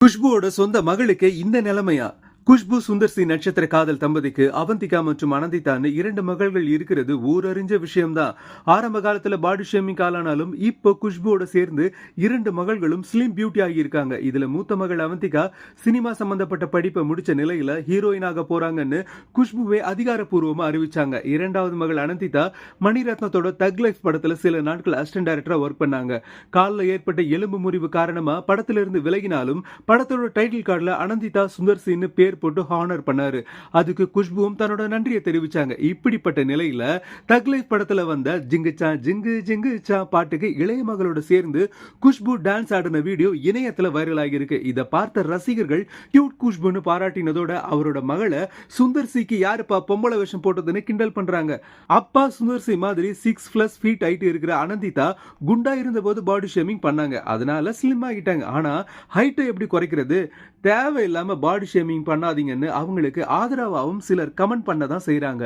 குஷ்புவோட சொந்த மகளுக்கு இந்த நிலைமையா? குஷ்பு சுந்தர் சி நட்சத்திர காதல் தம்பதிக்கு அவந்திகா மற்றும் அனந்திதான்னு 2 மகள்கள் இருக்கிறது ஊரறிஞ்ச விஷயம்தான். ஆரம்ப காலத்துல பாடி ஷேமிங் ஆளானாலும் இப்போ குஷ்புவோட சேர்ந்து 2 மகள்களும் ஸ்லிம் பியூட்டி ஆகி இருக்காங்க. இதுல மூத்த மகள் அவந்திகா சினிமா சம்பந்தப்பட்ட படிப்பை முடிச்ச நிலையில ஹீரோயினாக போறாங்கன்னு குஷ்புவே அதிகாரப்பூர்வமா அறிவிச்சாங்க. 2வது மகள் அனந்திதா மணிரத்னத்தோட தக் லைஃப் படத்துல சில நாட்கள் அசிஸ்டன்ட் டைரக்டரா ஒர்க் பண்ணாங்க. காலில் ஏற்பட்ட எலும்பு முறிவு காரணமா படத்துல இருந்து விலகினாலும் படத்தோட டைட்டில் கார்டுல அனந்திதா சுந்தர் சின்னு பேர் போட்டு ஹானர் பண்ணாரு. அதுக்கு குஷ்புவும் தன்னோட நன்றியை தெரிவிச்சாங்க. இப்படிப்பட்ட நிலையில தக் லைஃப் படத்துல வந்த ஜிங்குச்சா ஜிங்கு ஜிங்குச்சா பாட்டுக்கு இளைய மகளோட சேர்ந்து குஷ்பு டான்ஸ் ஆடின வீடியோ இணையத்துல வைரல் ஆகியிருக்கு. இதை பார்த்த ரசிகர்கள் கியூட் குஷ்புன்னு பாராட்டினதோட அவரோட மகளை சுந்தர் சிக்கு யாருப்பா பொம்பளை வேஷம் போட்டதுன்னு கிண்டல் பண்றாங்க. அப்பா சுந்தர் சி மாதிரி 6+ ஃபீட் ஹைட் இருக்கிற அனந்திதா குண்டா இருந்த போது பாடி ஷேமிங் பண்ணாங்க. அதனால ஸ்லிம் ஆகிட்டாங்க. ஆனா ஹைட்டை எப்படி குறைக்கிறது? தேவையில்லாம பாடி ஷேமிங் பண்ணாதீங்கன்னு அவங்களுக்கு ஆதரவாகவும் சிலர் கமெண்ட் பண்ண தான் செய்றாங்க.